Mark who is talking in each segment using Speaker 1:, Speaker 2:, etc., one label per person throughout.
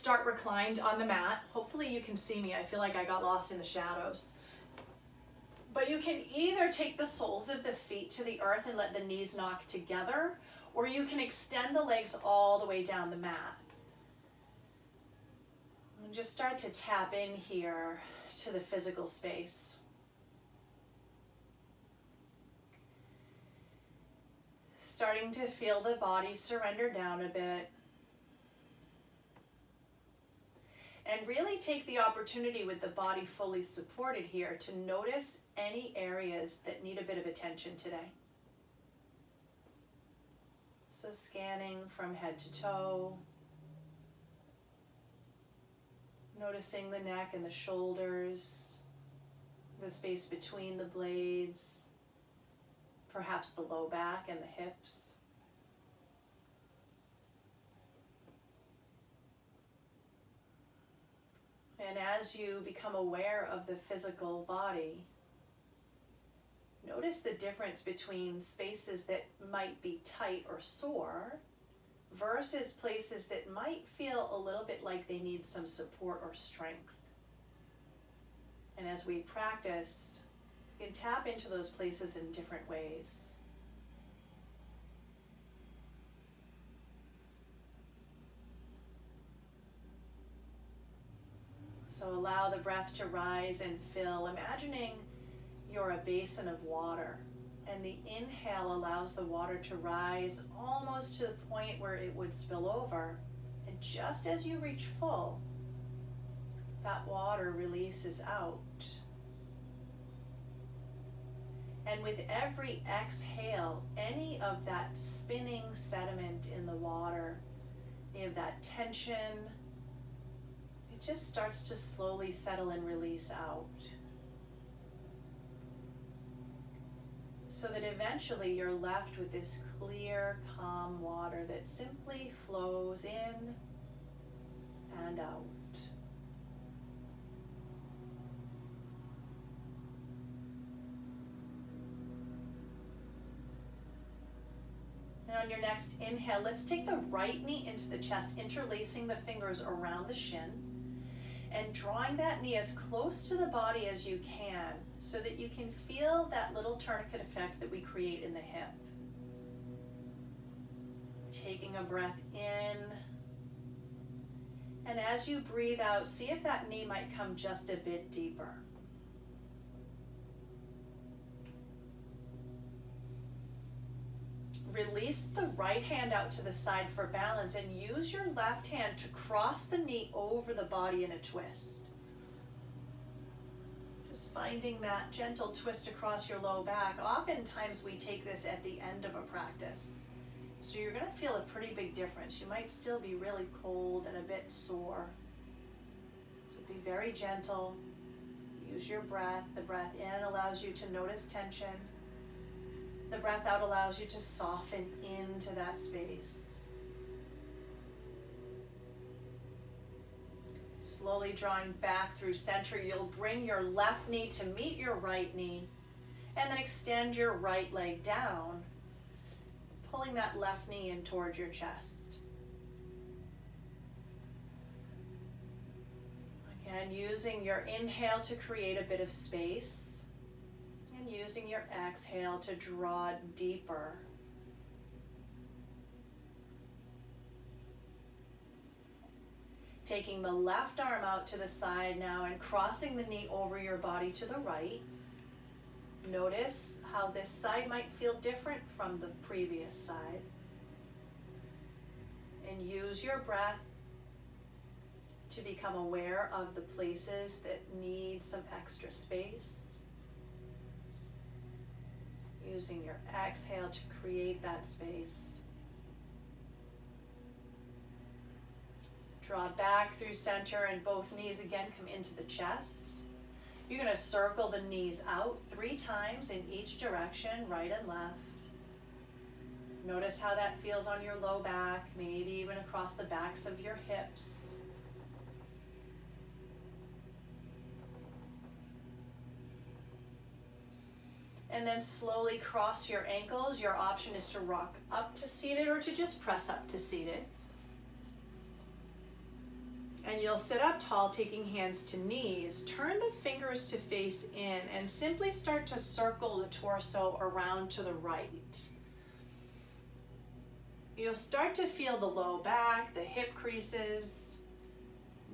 Speaker 1: start reclined on the mat. Hopefully you can see me. I feel like I got lost in the shadows. But you can either take the soles of the feet to the earth and let the knees knock together, or you can extend the legs all the way down the mat. And just start to tap in here to the physical space. Starting to feel the body surrender down a bit. And really take the opportunity with the body fully supported here to notice any areas that need a bit of attention today. So scanning from head to toe, noticing the neck and the shoulders, the space between the blades, perhaps the low back and the hips. And as you become aware of the physical body, notice the difference between spaces that might be tight or sore versus places that might feel a little bit like they need some support or strength. And as we practice, you can tap into those places in different ways. So allow the breath to rise and fill, imagining you're a basin of water, and the inhale allows the water to rise almost to the point where it would spill over. And just as you reach full, that water releases out. And with every exhale, any of that spinning sediment in the water, any of that tension, it just starts to slowly settle and release out. So that eventually you're left with this clear, calm water that simply flows in and out. And on your next inhale, let's take the right knee into the chest, interlacing the fingers around the shin, and drawing that knee as close to the body as you can so that you can feel that little tourniquet effect that we create in the hip. Taking a breath in, and as you breathe out, see if that knee might come just a bit deeper. Release the right hand out to the side for balance and use your left hand to cross the knee over the body in a twist. Just finding that gentle twist across your low back. Oftentimes we take this at the end of a practice. So you're going to feel a pretty big difference. You might still be really cold and a bit sore. So be very gentle. Use your breath. The breath in allows you to notice tension. The breath out allows you to soften into that space. Slowly drawing back through center, you'll bring your left knee to meet your right knee, and then extend your right leg down, pulling that left knee in towards your chest. Again, using your inhale to create a bit of space, and using your exhale to draw deeper. Taking the left arm out to the side now and crossing the knee over your body to the right. Notice how this side might feel different from the previous side. And use your breath to become aware of the places that need some extra space. Using your exhale to create that space. Draw back through center and both knees again come into the chest. You're going to circle the knees out 3 times in each direction, right and left. Notice how that feels on your low back, maybe even across the backs of your hips. And then slowly cross your ankles. Your option is to rock up to seated or to just press up to seated. And you'll sit up tall, taking hands to knees. Turn the fingers to face in and simply start to circle the torso around to the right. You'll start to feel the low back, the hip creases.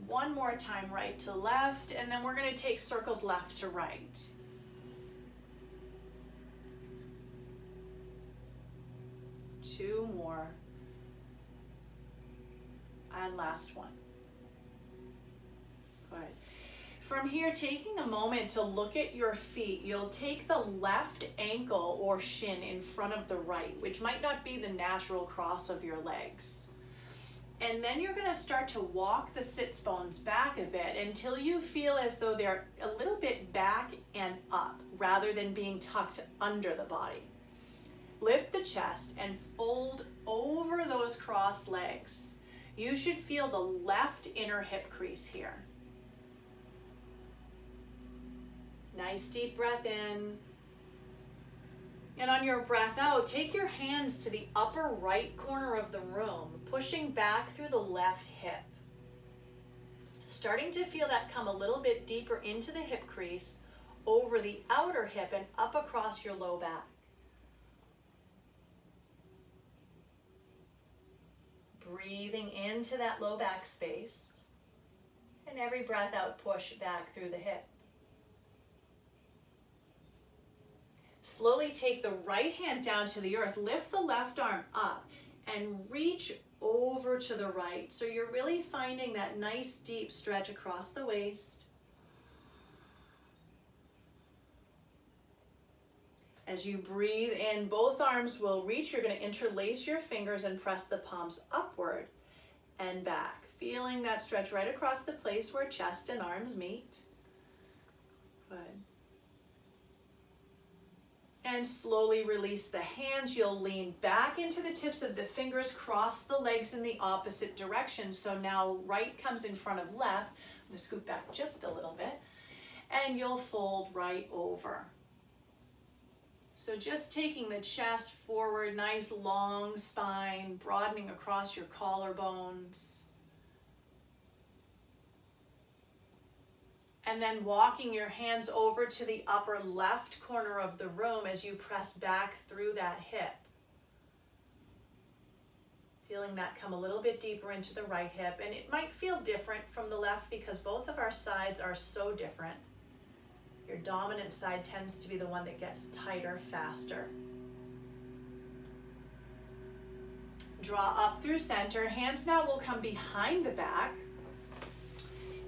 Speaker 1: One more time, right to left, and then we're going to take circles left to right. Two more. And last one. Good. From here, taking a moment to look at your feet, you'll take the left ankle or shin in front of the right, which might not be the natural cross of your legs. And then you're going to start to walk the sits bones back a bit until you feel as though they're a little bit back and up rather than being tucked under the body. Lift the chest and fold over those crossed legs. You should feel the left inner hip crease here. Nice deep breath in. And on your breath out, take your hands to the upper right corner of the room, pushing back through the left hip. Starting to feel that come a little bit deeper into the hip crease, over the outer hip and up across your low back. Breathing into that low back space. And every breath out, push back through the hip. Slowly take the right hand down to the earth, lift the left arm up, and reach over to the right. So you're really finding that nice deep stretch across the waist. As you breathe in, both arms will reach. You're going to interlace your fingers and press the palms upward and back. Feeling that stretch right across the place where chest and arms meet. Good. And slowly release the hands. You'll lean back into the tips of the fingers, cross the legs in the opposite direction. So now right comes in front of left. I'm going to scoot back just a little bit. And you'll fold right over. So just taking the chest forward, nice long spine, broadening across your collarbones. And then walking your hands over to the upper left corner of the room as you press back through that hip. Feeling that come a little bit deeper into the right hip. And it might feel different from the left because both of our sides are so different. Your dominant side tends to be the one that gets tighter faster. Draw up through center. Hands now will come behind the back.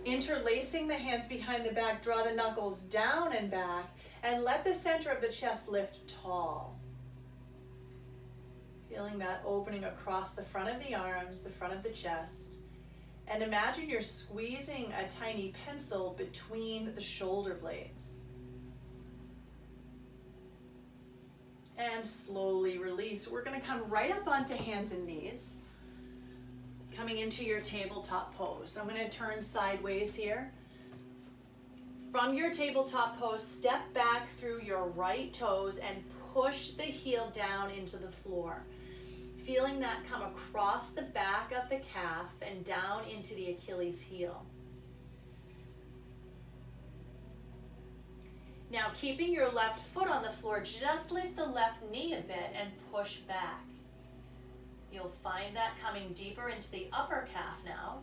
Speaker 1: Interlacing the hands behind the back, draw the knuckles down and back, and let the center of the chest lift tall. Feeling that opening across the front of the arms, the front of the chest. And imagine you're squeezing a tiny pencil between the shoulder blades. And slowly release. We're going to come right up onto hands and knees. Coming into your tabletop pose. I'm going to turn sideways here. From your tabletop pose, step back through your right toes and push the heel down into the floor. Feeling that come across the back of the calf and down into the Achilles heel. Now keeping your left foot on the floor, just lift the left knee a bit and push back. You'll find that coming deeper into the upper calf now.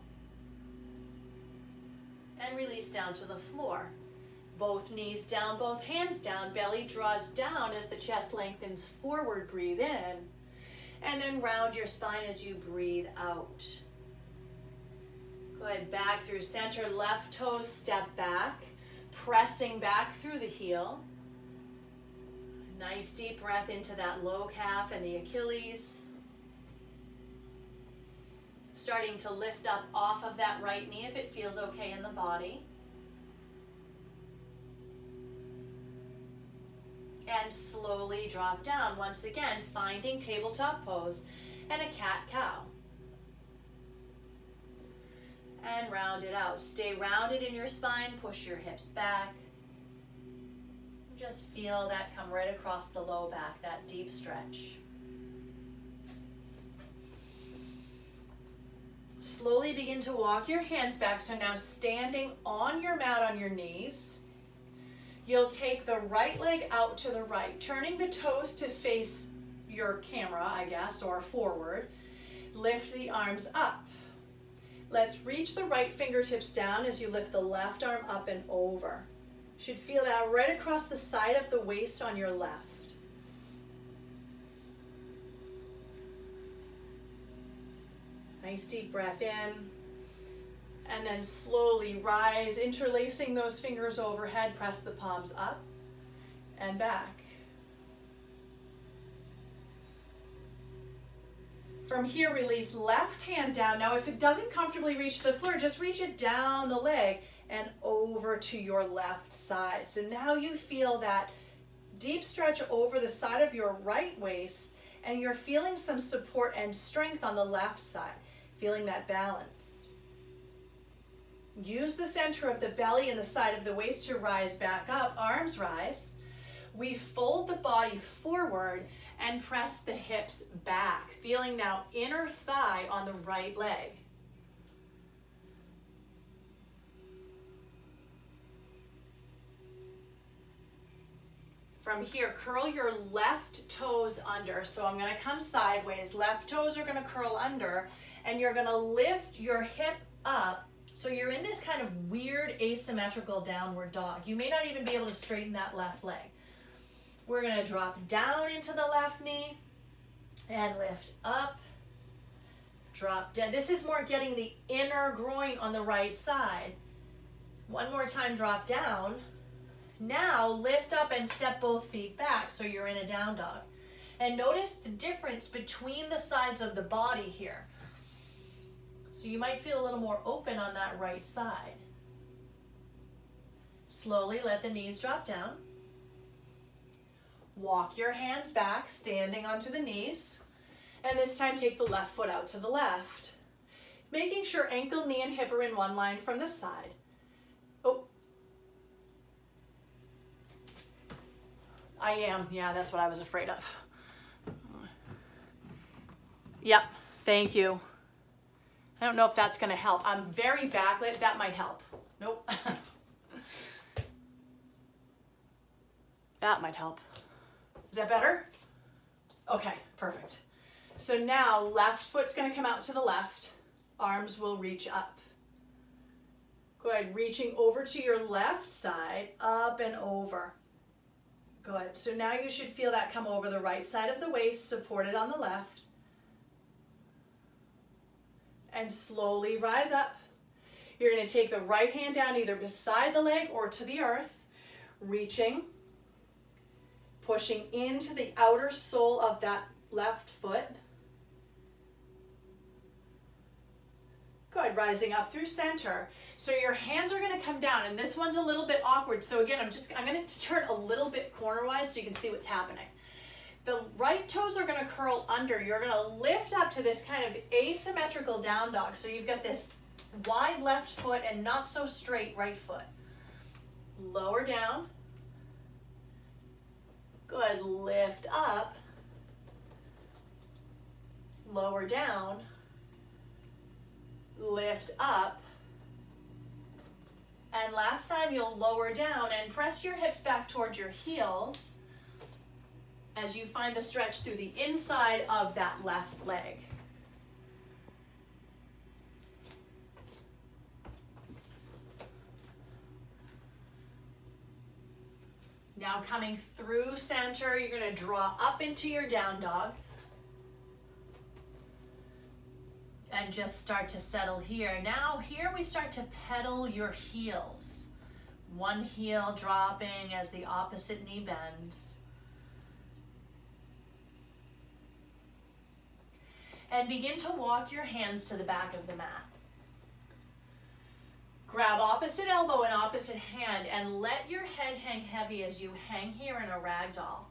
Speaker 1: And release down to the floor. Both knees down, both hands down, belly draws down as the chest lengthens forward, breathe in. And then round your spine as you breathe out. Go ahead, back through center, left toes step back, pressing back through the heel. Nice deep breath into that low calf and the Achilles. Starting to lift up off of that right knee if it feels okay in the body. And slowly drop down. Once again, finding tabletop pose and a cat-cow. And round it out. Stay rounded in your spine, push your hips back. Just feel that come right across the low back, that deep stretch. Slowly begin to walk your hands back. So now standing on your mat on your knees, you'll take the right leg out to the right, turning the toes to face your camera, I guess, or forward. Lift the arms up. Let's reach the right fingertips down as you lift the left arm up and over. Should feel that right across the side of the waist on your left. Nice deep breath in, and then slowly rise, interlacing those fingers overhead, press the palms up and back. From here, release left hand down. Now, if it doesn't comfortably reach the floor, just reach it down the leg and over to your left side. So now you feel that deep stretch over the side of your right waist, and you're feeling some support and strength on the left side. Feeling that balance. Use the center of the belly and the side of the waist to rise back up. Arms rise. We fold the body forward and press the hips back. Feeling now inner thigh on the right leg. From here, curl your left toes under. So I'm going to come sideways. Left toes are going to curl under. And you're gonna lift your hip up, so you're in this kind of weird asymmetrical downward dog. You may not even be able to straighten that left leg. We're gonna drop down into the left knee and lift up, drop down. This is more getting the inner groin on the right side. One more time, drop down. Now lift up and step both feet back, so you're in a down dog. And notice the difference between the sides of the body here. So you might feel a little more open on that right side. Slowly let the knees drop down. Walk your hands back, standing onto the knees. And this time take the left foot out to the left. Making sure ankle, knee, and hip are in one line from the side. Oh. I am, yeah, that's what I was afraid of. Yep, thank you. I don't know if that's gonna help. I'm very backlit, that might help. Nope. That might help. Is that better? Okay, perfect. So now left foot's gonna come out to the left. Arms will reach up. Go ahead, reaching over to your left side, up and over. Good, so now you should feel that come over the right side of the waist, supported on the left. And slowly rise up. You're going to take the right hand down either beside the leg or to the earth, reaching, pushing into the outer sole of that left foot. Good, rising up through center. So your hands are going to come down, and this one's a little bit awkward. So again, I'm going to turn a little bit cornerwise so you can see what's happening. The right toes are going to curl under. You're going to lift up to this kind of asymmetrical down dog. So you've got this wide left foot and not so straight right foot. Lower down. Good. Lift up. Lower down. Lift up. And last time you'll lower down and press your hips back towards your heels as you find the stretch through the inside of that left leg. Now coming through center, you're going to draw up into your down dog. And just start to settle here. Now here we start to pedal your heels. One heel dropping as the opposite knee bends. And begin to walk your hands to the back of the mat. Grab opposite elbow and opposite hand and let your head hang heavy as you hang here in a ragdoll.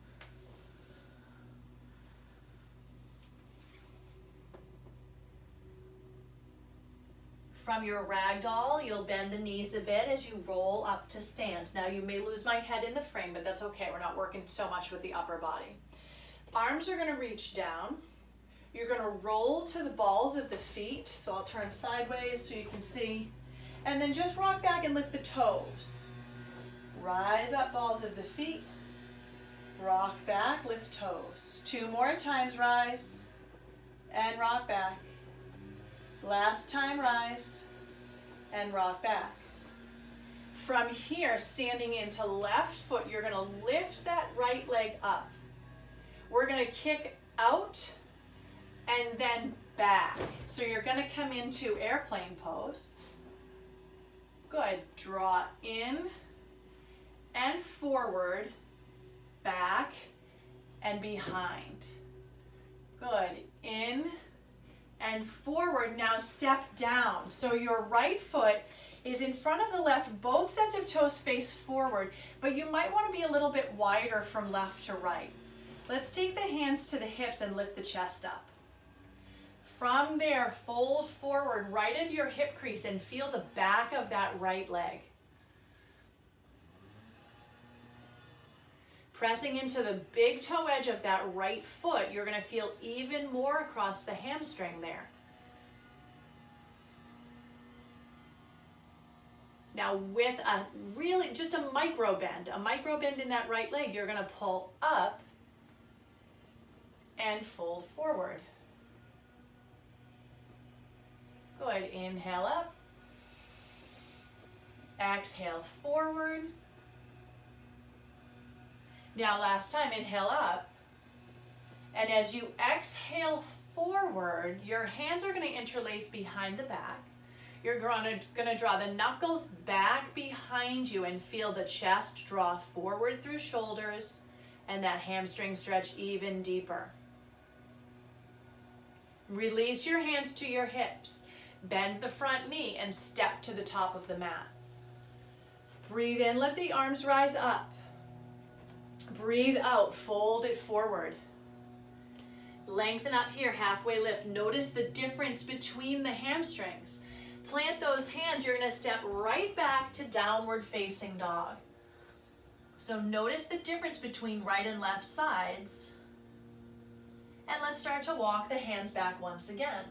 Speaker 1: From your ragdoll, you'll bend the knees a bit as you roll up to stand. Now you may lose my head in the frame, but that's okay. We're not working so much with the upper body. Arms are going to reach down. You're gonna roll to the balls of the feet. So I'll turn sideways so you can see. And then just rock back and lift the toes. Rise up, balls of the feet. Rock back, lift toes. 2 more times, rise and rock back. Last time, rise and rock back. From here, standing into left foot, you're gonna lift that right leg up. We're gonna kick out and then back. So you're gonna come into airplane pose. Good, draw in and forward, back and behind. Good, in and forward. Now step down. So your right foot is in front of the left, both sets of toes face forward, but you might want to be a little bit wider from left to right. Let's take the hands to the hips and lift the chest up. From there, fold forward right at your hip crease and feel the back of that right leg. Pressing into the big toe edge of that right foot, you're going to feel even more across the hamstring there. Now with a really, just a micro bend in that right leg, you're going to pull up and fold forward. Good, inhale up, exhale forward. Now last time, inhale up, and as you exhale forward, your hands are going to interlace behind the back. You're going to draw the knuckles back behind you and feel the chest draw forward through shoulders and that hamstring stretch even deeper. Release your hands to your hips. Bend the front knee and step to the top of the mat. Breathe in, let the arms rise up. Breathe out, fold it forward. Lengthen up here, halfway lift. Notice the difference between the hamstrings. Plant those hands, you're going to step right back to downward facing dog. So notice the difference between right and left sides. And let's start to walk the hands back once again.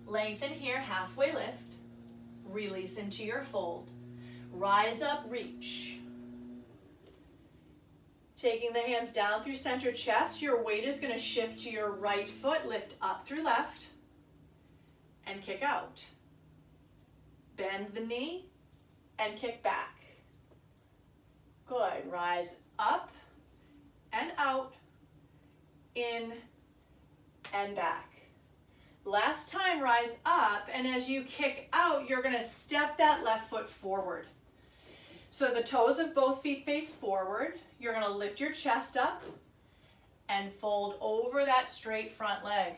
Speaker 1: Lengthen here, halfway lift. Release into your fold. Rise up, reach. Taking the hands down through center chest, your weight is going to shift to your right foot, lift up through left, and kick out. Bend the knee and kick back. Good. Rise up and out, in and back. Last time, rise up, and as you kick out, you're going to step that left foot forward. So the toes of both feet face forward. You're going to lift your chest up and fold over that straight front leg.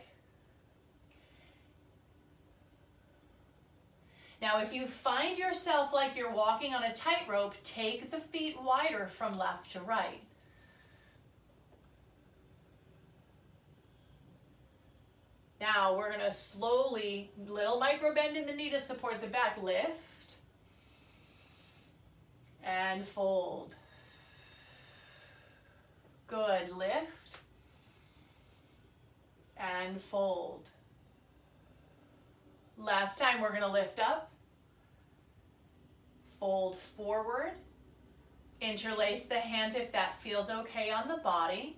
Speaker 1: Now, if you find yourself like you're walking on a tightrope, take the feet wider from left to right. Now, we're going to slowly, little micro bend in the knee to support the back. Lift and fold. Good. Lift and fold. Last time, we're going to lift up, fold forward, interlace the hands if that feels okay on the body.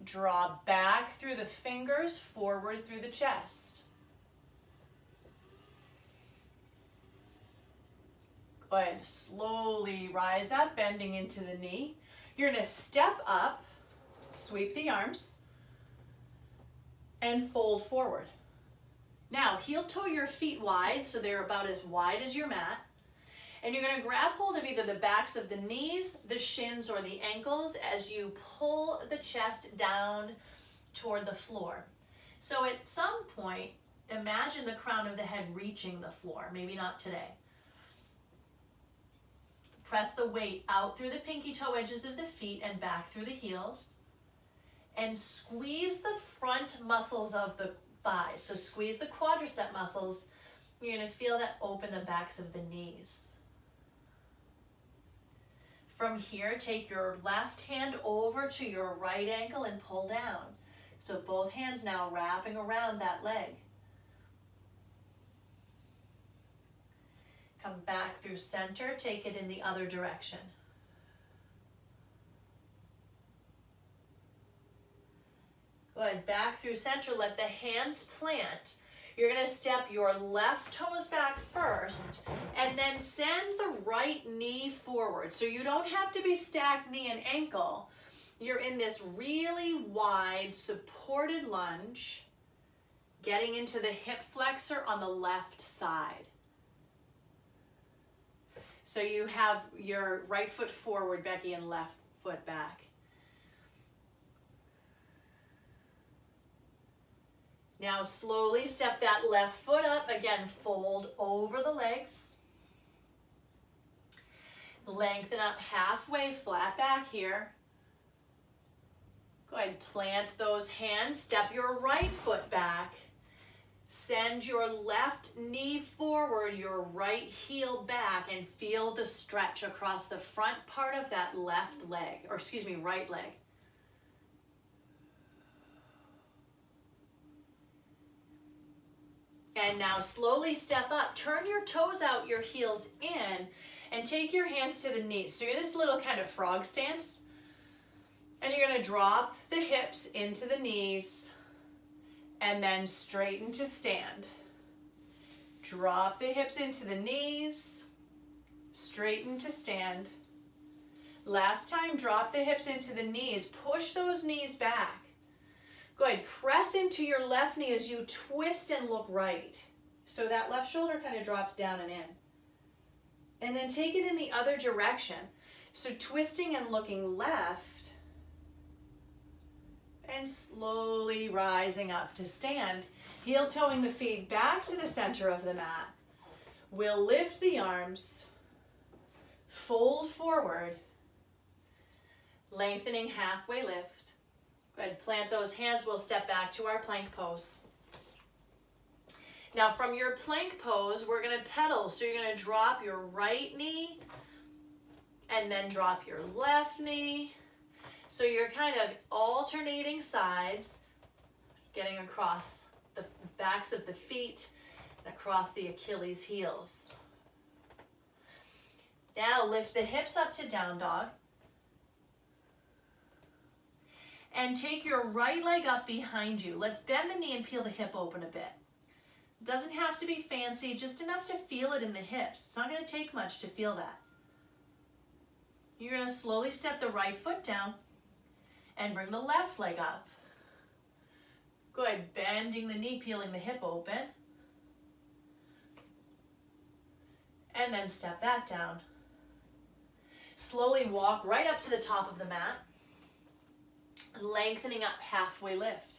Speaker 1: Draw back through the fingers, forward through the chest. Good. Slowly rise up, bending into the knee. You're going to step up, sweep the arms, and fold forward. Now, heel toe your feet wide, so they're about as wide as your mat. And you're going to grab hold of either the backs of the knees, the shins, or the ankles as you pull the chest down toward the floor. So at some point, imagine the crown of the head reaching the floor. Maybe not today. Press the weight out through the pinky toe edges of the feet and back through the heels. And squeeze the front muscles of the thighs. So squeeze the quadricep muscles. You're going to feel that open the backs of the knees. From here, take your left hand over to your right ankle and pull down. So both hands now wrapping around that leg. Come back through center, take it in the other direction. Good, back through center, let the hands plant. You're gonna step your left toes back first and then send the right knee forward. So you don't have to be stacked knee and ankle. You're in this really wide supported lunge, getting into the hip flexor on the left side. So you have your right foot forward, Becky, and left foot back. Now slowly step that left foot up. Again, fold over the legs. Lengthen up halfway, flat back here. Go ahead, plant those hands. Step your right foot back. Send your left knee forward, your right heel back, and feel the stretch across the front part of that left leg, or excuse me, right leg. And now slowly step up, turn your toes out, your heels in, and take your hands to the knees. So you're this little kind of frog stance. And you're gonna drop the hips into the knees and then straighten to stand. Drop the hips into the knees, straighten to stand. Last time, drop the hips into the knees, push those knees back. Go ahead, press into your left knee as you twist and look right. So that left shoulder kind of drops down and in. And then take it in the other direction. So twisting and looking left, and slowly rising up to stand. Heel toeing the feet back to the center of the mat. We'll lift the arms, fold forward, lengthening halfway lift. Go ahead, plant those hands. We'll step back to our plank pose. Now from your plank pose, we're gonna pedal. So you're gonna drop your right knee and then drop your left knee. So you're kind of alternating sides, getting across the backs of the feet and across the Achilles heels. Now lift the hips up to down dog. And take your right leg up behind you. Let's bend the knee and peel the hip open a bit. It doesn't have to be fancy, just enough to feel it in the hips. It's not going to take much to feel that. You're going to slowly step the right foot down and bring the left leg up. Go ahead, bending the knee, peeling the hip open. And then step that down. Slowly walk right up to the top of the mat. Lengthening up halfway lift.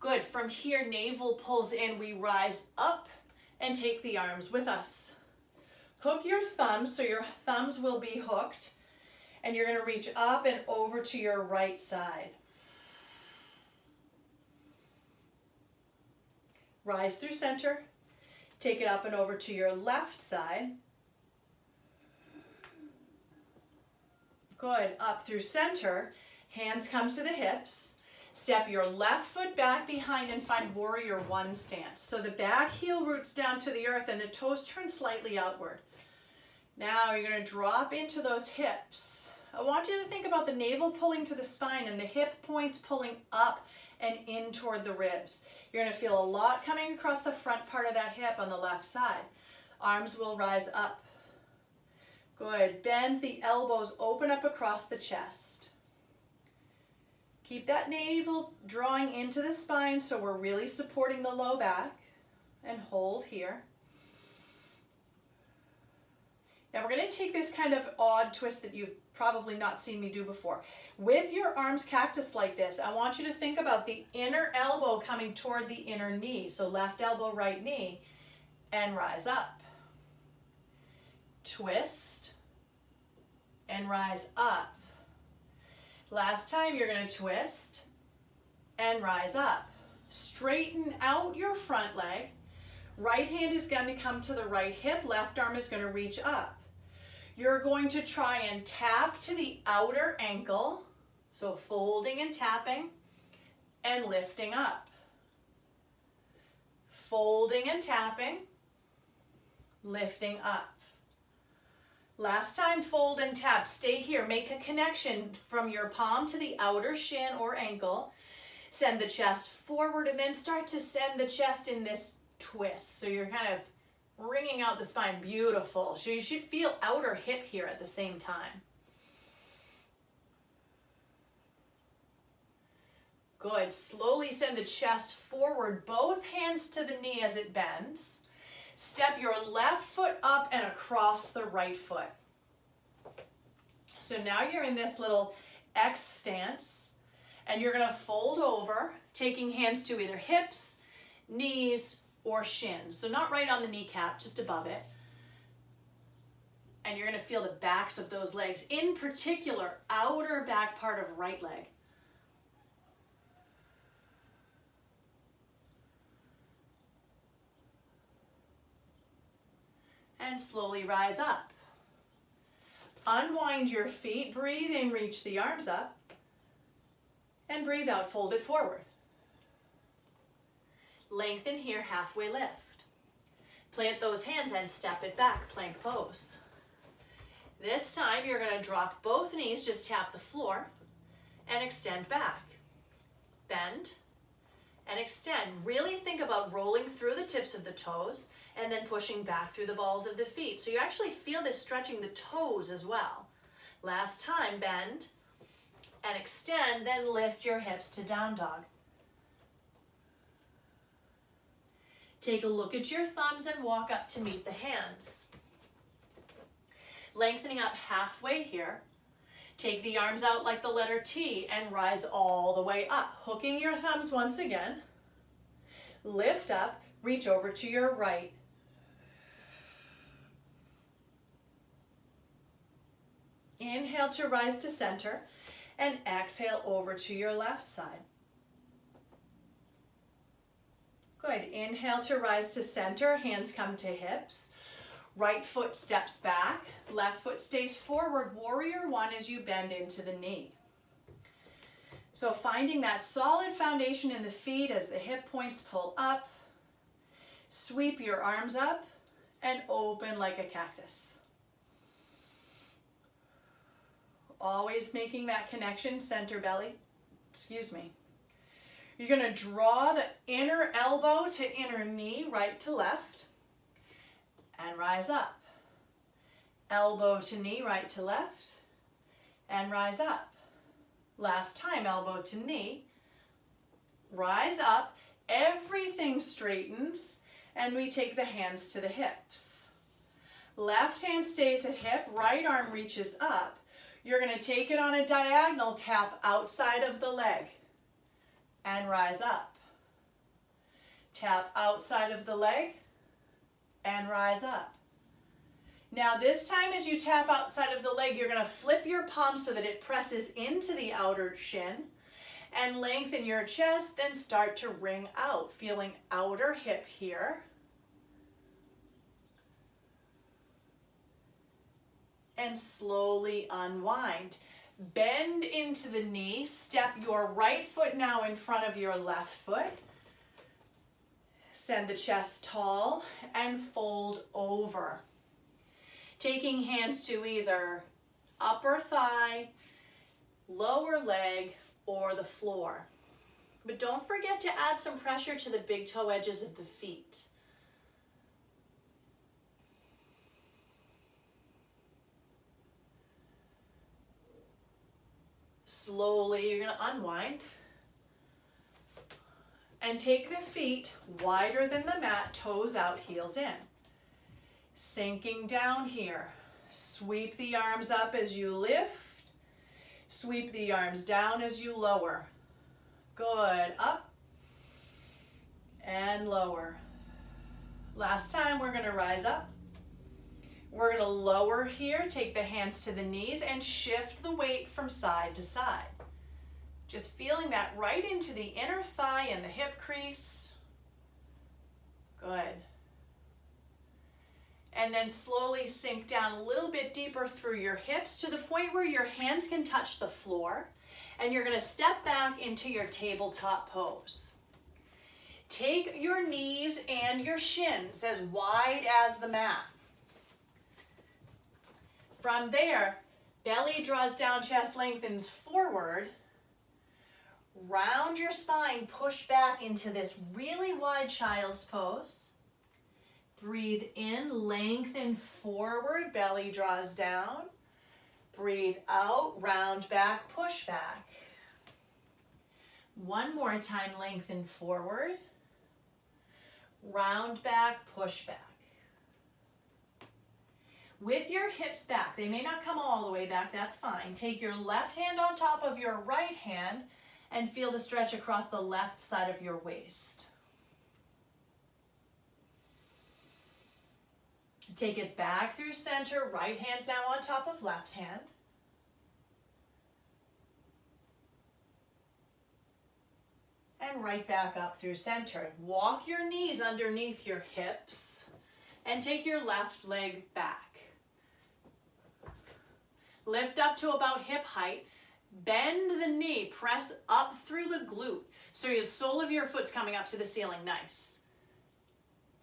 Speaker 1: Good, from here navel pulls in, we rise up and take the arms with us. Hook your thumbs, so your thumbs will be hooked, and you're going to reach up and over to your right side. Rise through center, take it up and over to your left side. Good, up through center. Hands come to the hips. Step your left foot back behind and find warrior one stance. So the back heel roots down to the earth and the toes turn slightly outward. Now you're going to drop into those hips. I want you to think about the navel pulling to the spine and the hip points pulling up and in toward the ribs. You're going to feel a lot coming across the front part of that hip on the left side. Arms will rise up. Good. Bend the elbows, open up across the chest. Keep that navel drawing into the spine so we're really supporting the low back, and hold here. Now we're going to take this kind of odd twist that you've probably not seen me do before. With your arms cactus like this, I want you to think about the inner elbow coming toward the inner knee. So left elbow, right knee, and rise up. Twist, and rise up. Last time, you're going to twist and rise up. Straighten out your front leg. Right hand is going to come to the right hip. Left arm is going to reach up. You're going to try and tap to the outer ankle. So folding and tapping. and lifting up. Folding and tapping, lifting up. Last time, fold and tap. Stay here. Make a connection from your palm to the outer shin or ankle. Send the chest forward and then start to send the chest in this twist. So you're kind of wringing out the spine. Beautiful. So you should feel outer hip here at the same time. Good. Slowly send the chest forward, both hands to the knee as it bends. Step your left foot up and across the right foot. So now you're in this little X stance, and you're going to fold over, taking hands to either hips, knees, or shins. So not right on the kneecap, just above it. And you're going to feel the backs of those legs, in particular, outer back part of right leg. And slowly rise up. Unwind your feet, breathe in, reach the arms up, and breathe out, fold it forward. Lengthen here, halfway lift. Plant those hands and step it back, plank pose. This time you're going to drop both knees, just tap the floor, and extend back. Bend and extend. Really think about rolling through the tips of the toes and then pushing back through the balls of the feet. So you actually feel this stretching the toes as well. Last time, bend and extend, then lift your hips to down dog. Take a look at your thumbs and walk up to meet the hands. Lengthening up halfway here. Take the arms out like the letter T and rise all the way up. Hooking your thumbs once again. Lift up, reach over to your right. Inhale to rise to center and exhale over to your left side. Good. Inhale to rise to center, hands come to hips. Right foot steps back, left foot stays forward, warrior one as you bend into the knee. So finding that solid foundation in the feet as the hip points pull up, sweep your arms up and open like a cactus. Always making that connection, center belly, You're going to draw the inner elbow to inner knee, right to left, and rise up. Elbow to knee, right to left, and rise up. Last time, elbow to knee, rise up, everything straightens, and we take the hands to the hips. Left hand stays at hip, right arm reaches up. You're going to take it on a diagonal, tap outside of the leg, and rise up. Tap outside of the leg, and rise up. Now this time as you tap outside of the leg, you're going to flip your palm so that it presses into the outer shin and lengthen your chest, then start to wring out, feeling outer hip here. And slowly unwind. Bend into the knee, step your right foot now in front of your left foot. Send the chest tall and fold over. Taking hands to either upper thigh, lower leg, or the floor. But don't forget to add some pressure to the big toe edges of the feet. Slowly, you're going to unwind and take the feet wider than the mat, toes out, heels in. Sinking down here. Sweep the arms up as you lift. Sweep the arms down as you lower. Good. Up and lower. Last time, we're going to rise up. We're going to lower here, take the hands to the knees, and shift the weight from side to side. Just feeling that right into the inner thigh and the hip crease. Good. And then slowly sink down a little bit deeper through your hips to the point where your hands can touch the floor, And you're gonna step back into your tabletop pose. Take your knees and your shins as wide as the mat. From there, belly draws down, chest lengthens forward. Round your spine, push back into this really wide child's pose. Breathe in, lengthen forward, belly draws down. Breathe out, round back, push back. One more time, lengthen forward. Round back, push back. With your hips back, they may not come all the way back, that's fine. Take your left hand on top of your right hand and feel the stretch across the left side of your waist. Take it back through center, right hand now on top of left hand. And right back up through center. Walk your knees underneath your hips and take your left leg back. Lift up to about hip height. Bend the knee, press up through the glute. So the sole of your foot's coming up to the ceiling, nice.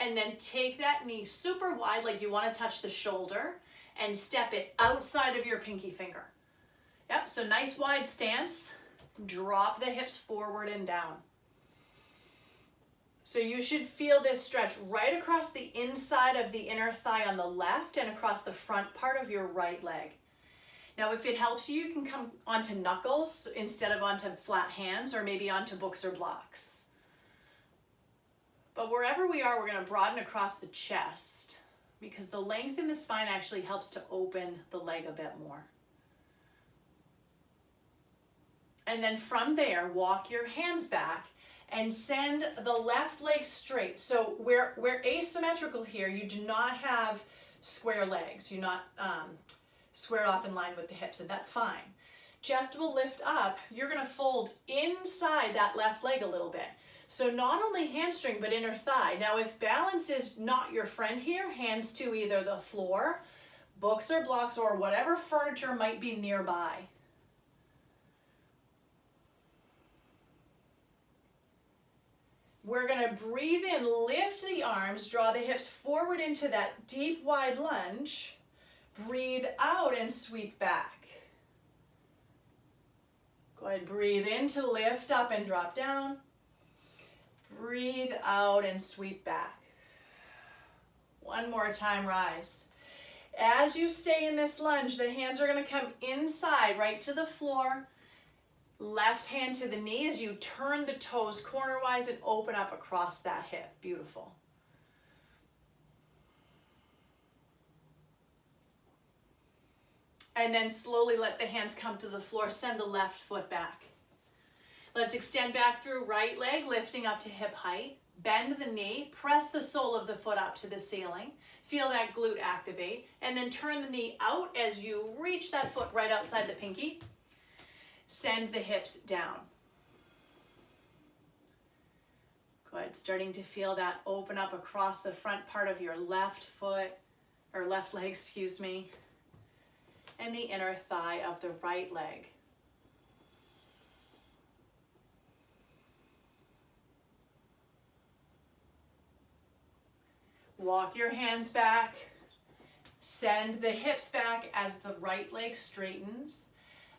Speaker 1: And then take that knee super wide like you want to touch the shoulder and step it outside of your pinky finger. Yep, so nice wide stance. Drop the hips forward and down. So you should feel this stretch right across the inside of the inner thigh on the left and across the front part of your right leg. Now, if it helps you, you can come onto knuckles instead of onto flat hands, or maybe onto books or blocks. But wherever we are, we're going to broaden across the chest because the length in the spine actually helps to open the leg a bit more. And then from there, walk your hands back and send the left leg straight. So we're asymmetrical here. You do not have square legs. You're not squared off in line with the hips, and that's fine. Chest will lift up. You're going to fold inside that left leg a little bit. So not only hamstring, but inner thigh. Now, if balance is not your friend here, hands to either the floor, books or blocks, or whatever furniture might be nearby. We're going to breathe in, lift the arms, draw the hips forward into that deep, wide lunge. Breathe out and sweep back. Go ahead, breathe in to lift up and drop down. Breathe out and sweep back. One more time, rise. As you stay in this lunge, the hands are going to come inside, right to the floor. Left hand to the knee as you turn the toes cornerwise and open up across that hip. Beautiful. And then slowly let the hands come to the floor. Send the left foot back. Let's extend back through right leg, lifting up to hip height. Bend the knee, press the sole of the foot up to the ceiling. Feel that glute activate. And then turn the knee out as you reach that foot right outside the pinky. Send the hips down. Good, starting to feel that open up across the front part of your left foot, or left leg, excuse me, and the inner thigh of the right leg. Walk your hands back, send the hips back as the right leg straightens,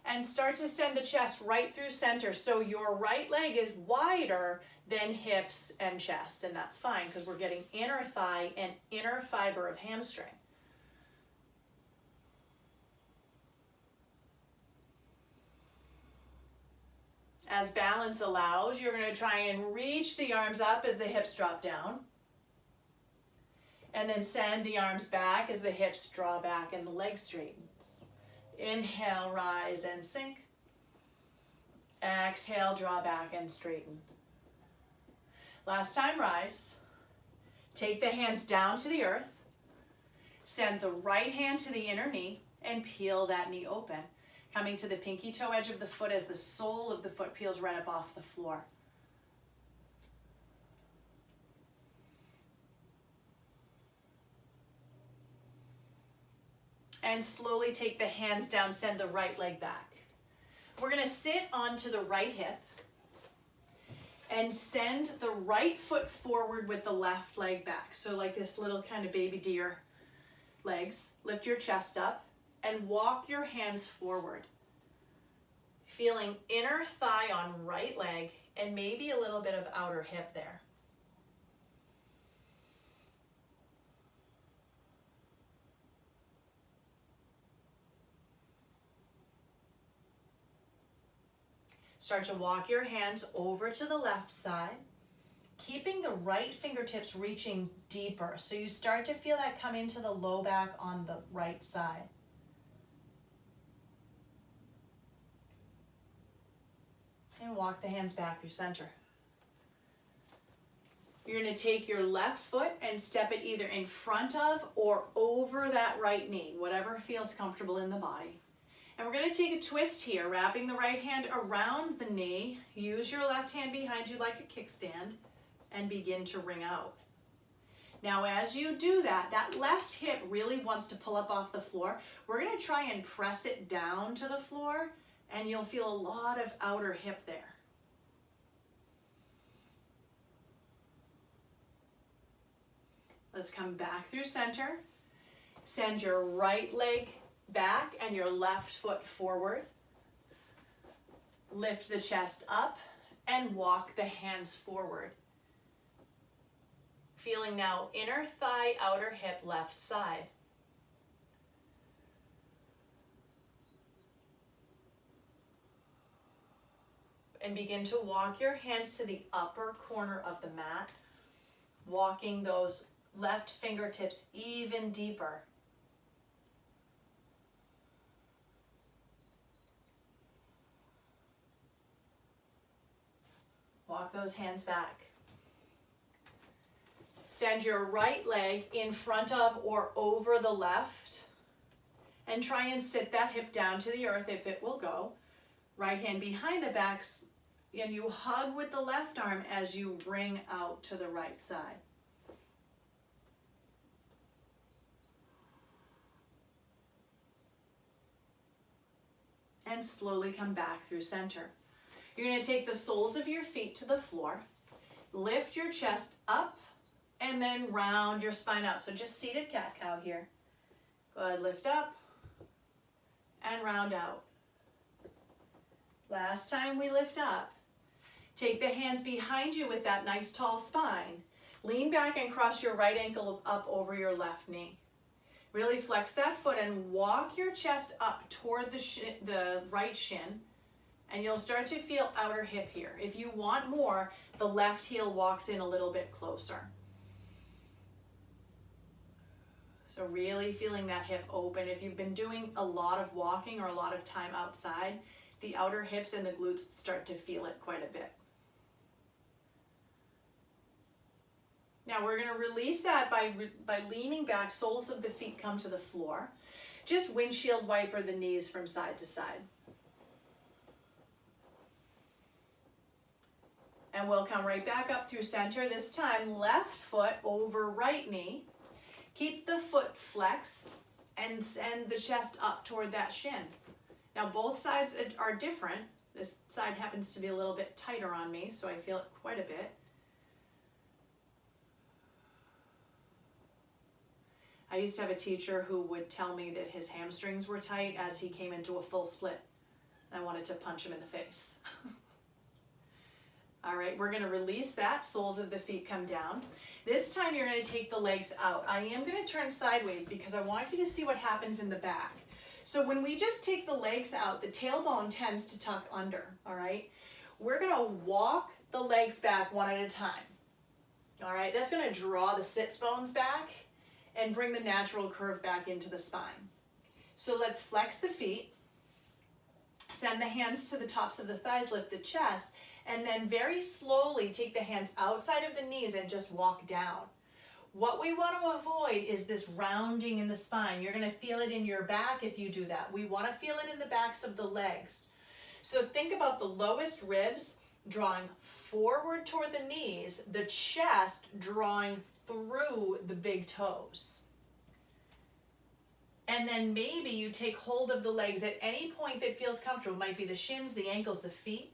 Speaker 1: and start to send the chest right through center. So your right leg is wider than hips and chest, and that's fine because we're getting inner thigh and inner fiber of hamstring. As balance allows, you're going to try and reach the arms up as the hips drop down. And then send the arms back as the hips draw back and the leg straightens. Inhale, rise and sink. Exhale, draw back and straighten. Last time, rise. Take the hands down to the earth. Send the right hand to the inner knee and peel that knee open. Coming to the pinky toe edge of the foot as the sole of the foot peels right up off the floor. And slowly take the hands down, send the right leg back. We're gonna sit onto the right hip and send the right foot forward with the left leg back. So like this little kind of baby deer legs. Lift your chest up and walk your hands forward. Feeling inner thigh on right leg and maybe a little bit of outer hip there. Start to walk your hands over to the left side, keeping the right fingertips reaching deeper. So you start to feel that come into the low back on the right side. And walk the hands back through center. You're going to take your left foot and step it either in front of or over that right knee, whatever feels comfortable in the body. And we're going to take a twist here, wrapping the right hand around the knee. Use your left hand behind you like a kickstand and begin to ring out. Now as you do that, that left hip really wants to pull up off the floor. We're going to try and press it down to the floor, and you'll feel a lot of outer hip there. Let's come back through center. Send your right leg back and your left foot forward. Lift the chest up and walk the hands forward. Feeling now inner thigh, outer hip, left side. And begin to walk your hands to the upper corner of the mat, walking those left fingertips even deeper. Walk those hands back. Send your right leg in front of or over the left, and try and sit that hip down to the earth if it will go. Right hand behind the back, and you hug with the left arm as you ring out to the right side. And slowly come back through center. You're going to take the soles of your feet to the floor, lift your chest up, and then round your spine out. So just seated cat-cow here. Go ahead, lift up and round out. Last time we lift up. Take the hands behind you with that nice tall spine. Lean back and cross your right ankle up over your left knee. Really flex that foot and walk your chest up toward the right shin, and you'll start to feel outer hip here. If you want more, the left heel walks in a little bit closer. So really feeling that hip open. If you've been doing a lot of walking or a lot of time outside, the outer hips and the glutes start to feel it quite a bit. Now we're going to release that by leaning back, soles of the feet come to the floor. Just windshield wiper the knees from side to side. And we'll come right back up through center. This time, left foot over right knee. Keep the foot flexed and send the chest up toward that shin. Now both sides are different. This side happens to be a little bit tighter on me, so I feel it quite a bit. I used to have a teacher who would tell me that his hamstrings were tight as he came into a full split. I wanted to punch him in the face. All right, we're going to release that. Soles of the feet come down. This time you're going to take the legs out. I am going to turn sideways because I want you to see what happens in the back. So when we just take the legs out, the tailbone tends to tuck under, all right? We're going to walk the legs back one at a time. All right, that's going to draw the sits bones back and bring the natural curve back into the spine. So let's flex the feet, send the hands to the tops of the thighs, lift the chest, and then very slowly take the hands outside of the knees and just walk down. What we want to avoid is this rounding in the spine. You're going to feel it in your back if you do that. We want to feel it in the backs of the legs. So think about the lowest ribs drawing forward toward the knees, the chest drawing through the big toes. And And then maybe you take hold of the legs at any point that feels comfortable. It might be the shins, the ankles, the feet.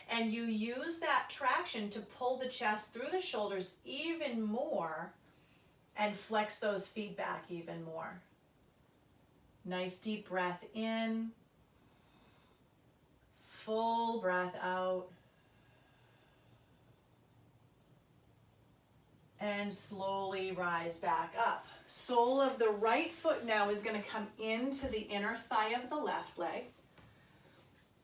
Speaker 1: And you use that traction to pull the chest through the shoulders even more and flex those feet back even more. Nice deep breath in. Full breath out. And slowly rise back up. Sole of the right foot now is going to come into the inner thigh of the left leg.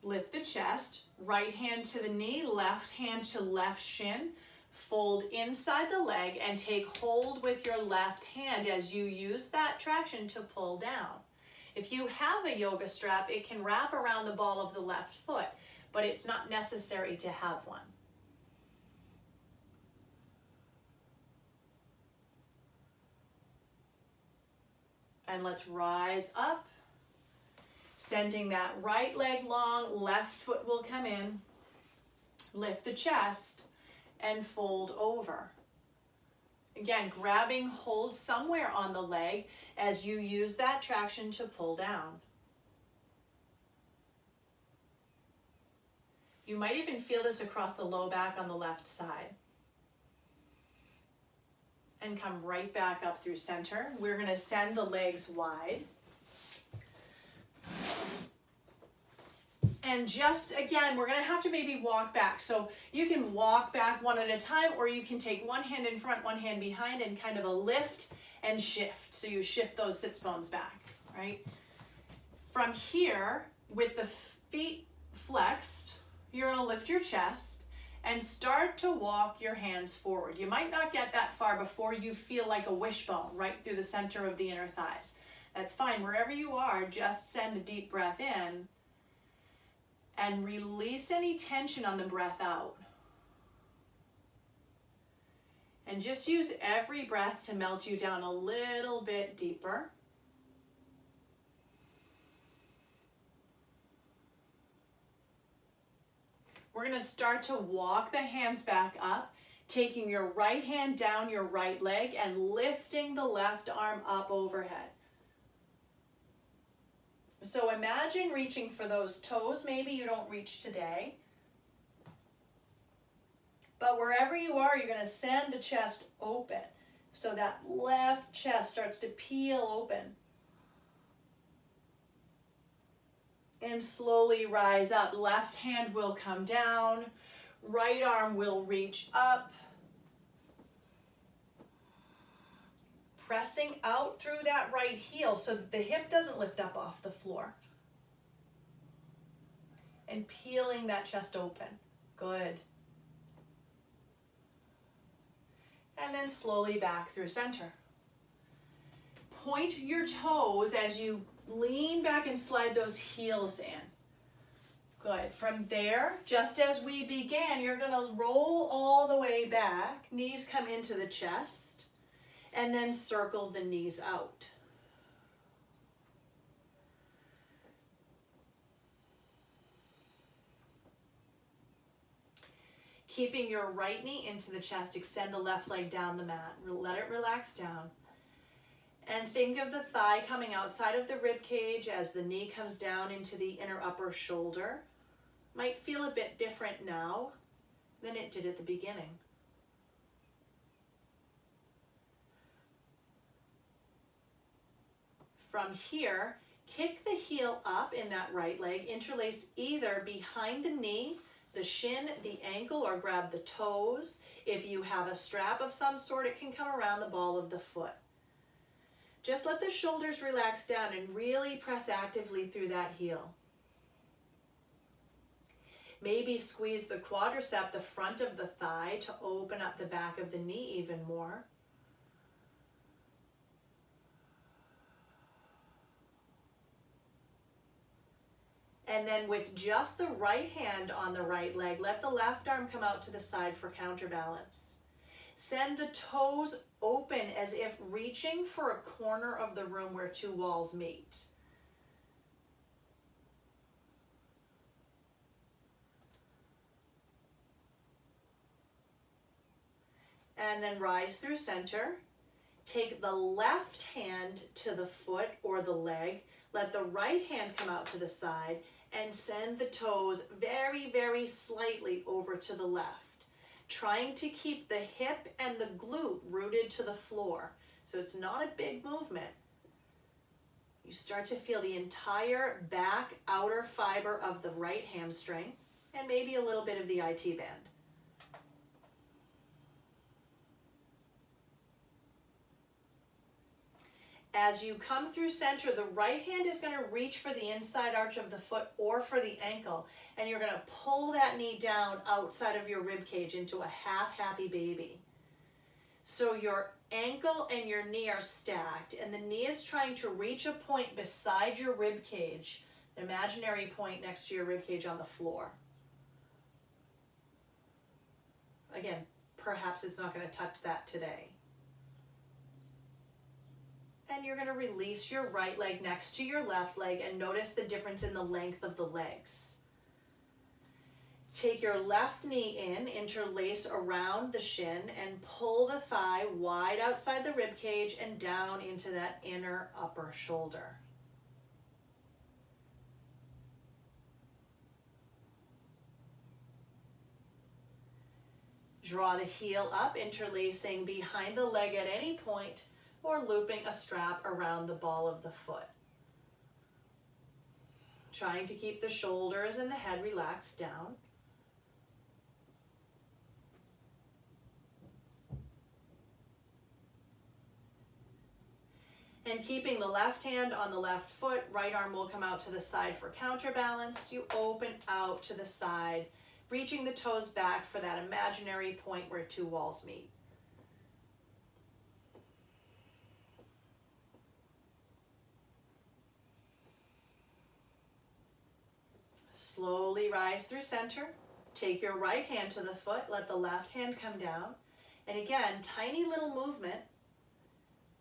Speaker 1: Lift the chest, right hand to the knee, left hand to left shin. Fold inside the leg and take hold with your left hand as you use that traction to pull down. If you have a yoga strap, it can wrap around the ball of the left foot, but it's not necessary to have one. And let's rise up, sending that right leg long, left foot will come in, lift the chest, and fold over. Again, grabbing hold somewhere on the leg as you use that traction to pull down. You might even feel this across the low back on the left side. And come right back up through center. We're going to send the legs wide. And just again, we're going to have to maybe walk back. So you can walk back one at a time, or you can take one hand in front, one hand behind, and kind of a lift and shift. So you shift those sits bones back, right? From here, with the feet flexed, you're going to lift your chest and start to walk your hands forward. You might not get that far before you feel like a wishbone right through the center of the inner thighs. That's fine. Wherever you are, just send a deep breath in and release any tension on the breath out. And just use every breath to melt you down a little bit deeper. We're going to start to walk the hands back up, taking your right hand down your right leg and lifting the left arm up overhead. So imagine reaching for those toes. Maybe you don't reach today. But wherever you are, you're going to send the chest open. So that left chest starts to peel open. And slowly rise up. Left hand will come down. Right arm will reach up. Pressing out through that right heel so that the hip doesn't lift up off the floor. And peeling that chest open. Good. And then slowly back through center. Point your toes as you lean back and slide those heels in. Good. From there, just as we began, you're going to roll all the way back. Knees come into the chest. And then circle the knees out. Keeping your right knee into the chest, extend the left leg down the mat. Let it relax down. And think of the thigh coming outside of the rib cage as the knee comes down into the inner upper shoulder. Might feel a bit different now than it did at the beginning. From here, kick the heel up in that right leg, interlace either behind the knee, the shin, the ankle, or grab the toes. If you have a strap of some sort, it can come around the ball of the foot. Just let the shoulders relax down and really press actively through that heel. Maybe squeeze the quadricep, the front of the thigh, to open up the back of the knee even more. And then with just the right hand on the right leg, let the left arm come out to the side for counterbalance. Send the toes open as if reaching for a corner of the room where two walls meet. And then rise through center. Take the left hand to the foot or the leg, let the right hand come out to the side, and send the toes very, very slightly over to the left, trying to keep the hip and the glute rooted to the floor. So it's not a big movement. You start to feel the entire back outer fiber of the right hamstring and maybe a little bit of the IT band. As you come through center, the right hand is going to reach for the inside arch of the foot or for the ankle, and you're going to pull that knee down outside of your rib cage into a half happy baby. So your ankle and your knee are stacked, and the knee is trying to reach a point beside your rib cage, an imaginary point next to your rib cage on the floor. Again, perhaps it's not going to touch that today. And you're going to release your right leg next to your left leg and notice the difference in the length of the legs. Take your left knee in, interlace around the shin, and pull the thigh wide outside the rib cage and down into that inner upper shoulder. Draw the heel up, interlacing behind the leg at any point, or looping a strap around the ball of the foot. Trying to keep the shoulders and the head relaxed down. And keeping the left hand on the left foot, right arm will come out to the side for counterbalance. You open out to the side, reaching the toes back for that imaginary point where two walls meet. Slowly rise through center. Take your right hand to the foot, let the left hand come down. And again, tiny little movement.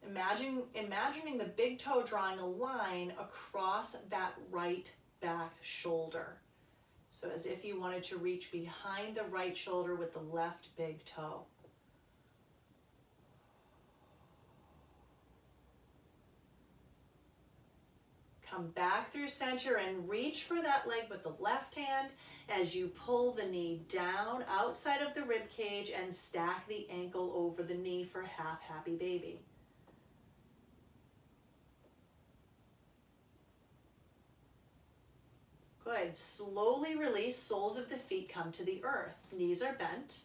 Speaker 1: Imagining the big toe drawing a line across that right back shoulder. So as if you wanted to reach behind the right shoulder with the left big toe. Come back through center and reach for that leg with the left hand as you pull the knee down outside of the rib cage and stack the ankle over the knee for half happy baby. Good. Slowly release, soles of the feet come to the earth. Knees are bent.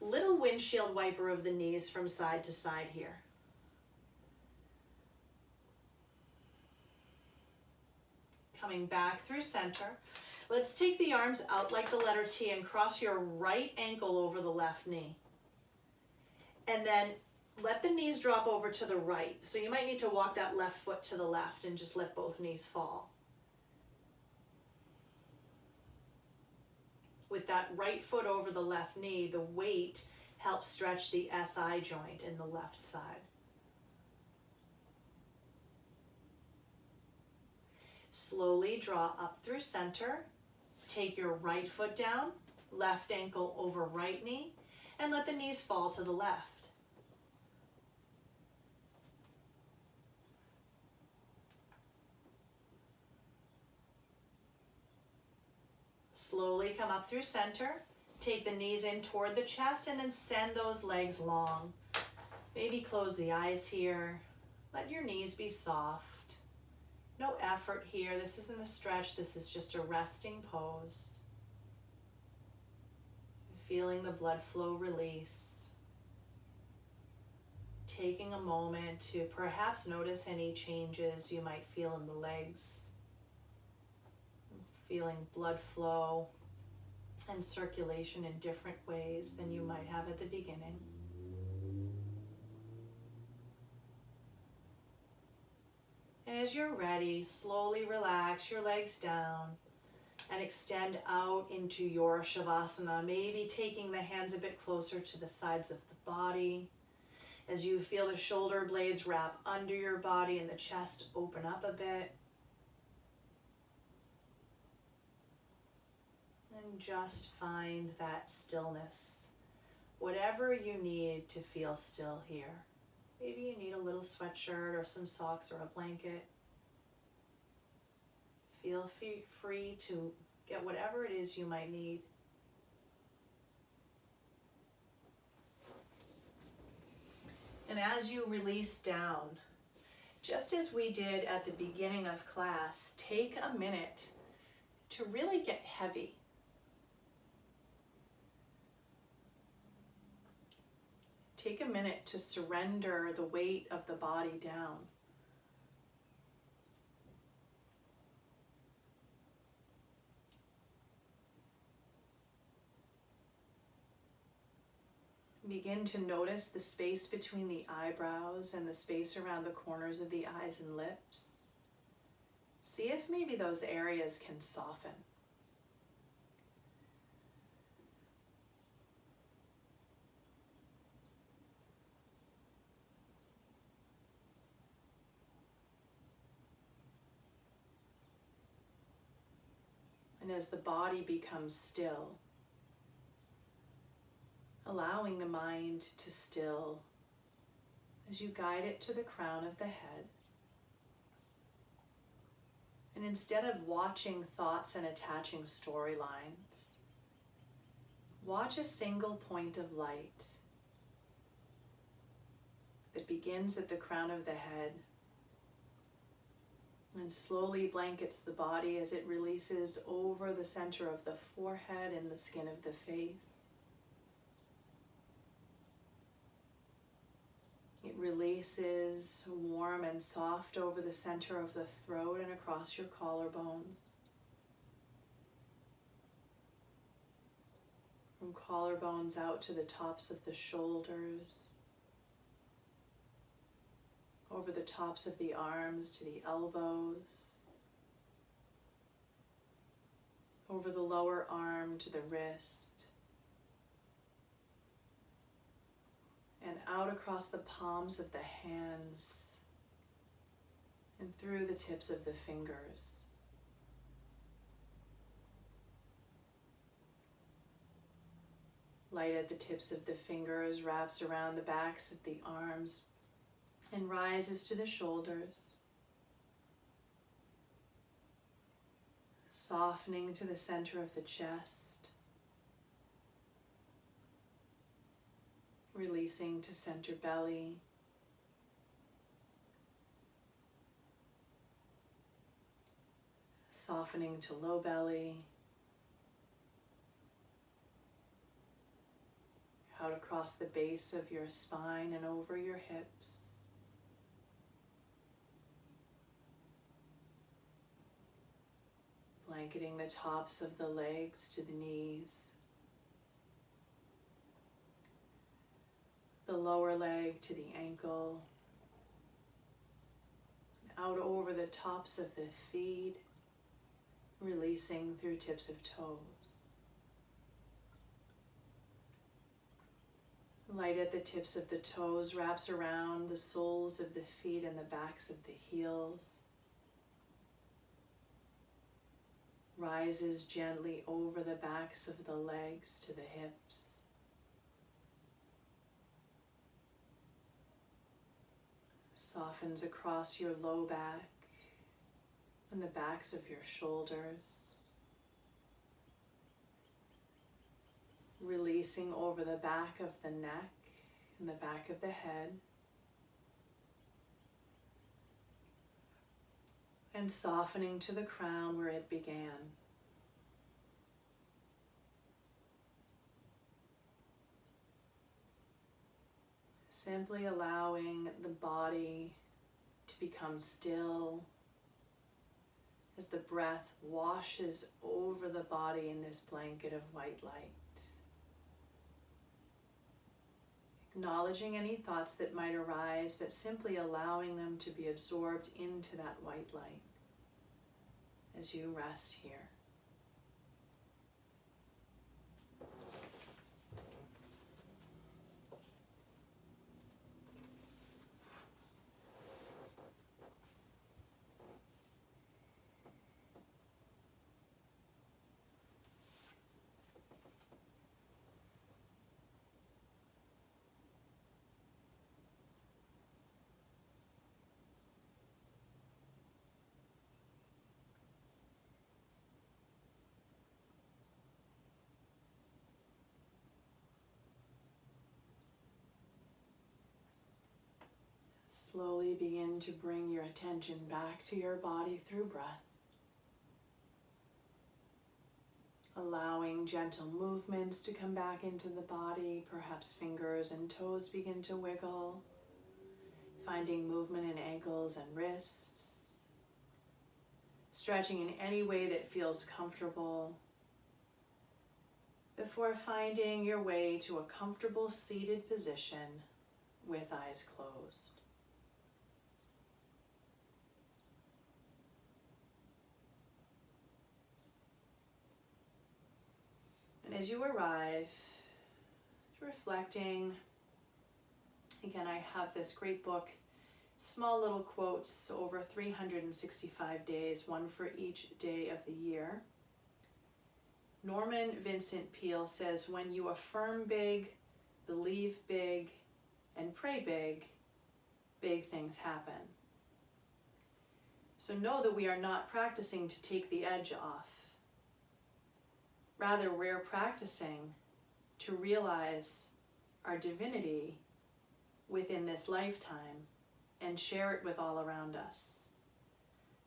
Speaker 1: Little windshield wiper of the knees from side to side here. Coming back through center. Let's take the arms out like the letter T and cross your right ankle over the left knee. And then let the knees drop over to the right. So you might need to walk that left foot to the left and just let both knees fall. With that right foot over the left knee, the weight helps stretch the SI joint in the left side. Slowly draw up through center. Take your right foot down, left ankle over right knee, and let the knees fall to the left. Slowly come up through center. Take the knees in toward the chest and then send those legs long. Maybe close the eyes here. Let your knees be soft. No effort here. This isn't a stretch. This is just a resting pose. Feeling the blood flow release. Taking a moment to perhaps notice any changes you might feel in the legs. Feeling blood flow and circulation in different ways than you might have at the beginning. And as you're ready, slowly relax your legs down and extend out into your Shavasana, maybe taking the hands a bit closer to the sides of the body. As you feel the shoulder blades wrap under your body and the chest open up a bit. And just find that stillness, whatever you need to feel still here. Maybe you need a little sweatshirt or some socks or a blanket. Feel free to get whatever it is you might need. And as you release down, just as we did at the beginning of class, take a minute to really get heavy. Take a minute to surrender the weight of the body down. Begin to notice the space between the eyebrows and the space around the corners of the eyes and lips. See if maybe those areas can soften. And as the body becomes still, allowing the mind to still as you guide it to the crown of the head. And instead of watching thoughts and attaching storylines, watch a single point of light that begins at the crown of the head and slowly blankets the body as it releases over the center of the forehead and the skin of the face. It releases warm and soft over the center of the throat and across your collarbones. From collarbones out to the tops of the shoulders, over the tops of the arms to the elbows, over the lower arm to the wrist, and out across the palms of the hands and through the tips of the fingers. Light at the tips of the fingers wraps around the backs of the arms and rises to the shoulders, softening to the center of the chest, releasing to center belly, softening to low belly, out across the base of your spine and over your hips. Blanketing the tops of the legs to the knees, the lower leg to the ankle, out over the tops of the feet, releasing through tips of toes. Light at the tips of the toes wraps around the soles of the feet and the backs of the heels. Rises gently over the backs of the legs to the hips. Softens across your low back and the backs of your shoulders. Releasing over the back of the neck and the back of the head. And softening to the crown where it began. Simply allowing the body to become still as the breath washes over the body in this blanket of white light. Acknowledging any thoughts that might arise, but simply allowing them to be absorbed into that white light as you rest here. Slowly begin to bring your attention back to your body through breath. Allowing gentle movements to come back into the body, perhaps fingers and toes begin to wiggle. Finding movement in ankles and wrists. Stretching in any way that feels comfortable. Before finding your way to a comfortable seated position with eyes closed. And as you arrive, reflecting, again, I have this great book, small little quotes over 365 days, one for each day of the year. Norman Vincent Peale says, when you affirm big, believe big, and pray big, big things happen. So know that we are not practicing to take the edge off. Rather, we're practicing to realize our divinity within this lifetime and share it with all around us.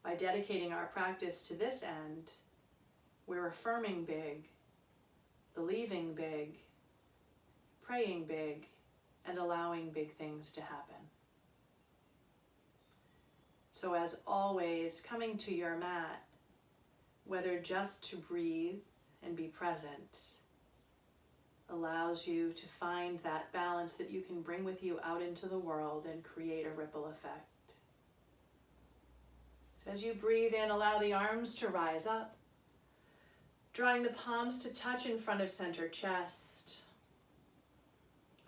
Speaker 1: By dedicating our practice to this end, we're affirming big, believing big, praying big, and allowing big things to happen. So as always, coming to your mat, whether just to breathe and be present, allows you to find that balance that you can bring with you out into the world and create a ripple effect. So as you breathe in, allow the arms to rise up, drawing the palms to touch in front of center chest.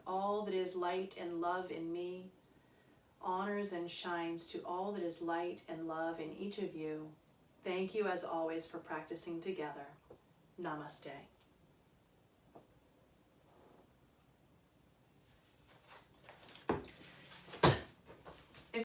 Speaker 1: All that is light and love in me honors and shines to all that is light and love in each of you. Thank you as always for practicing together. Namaste.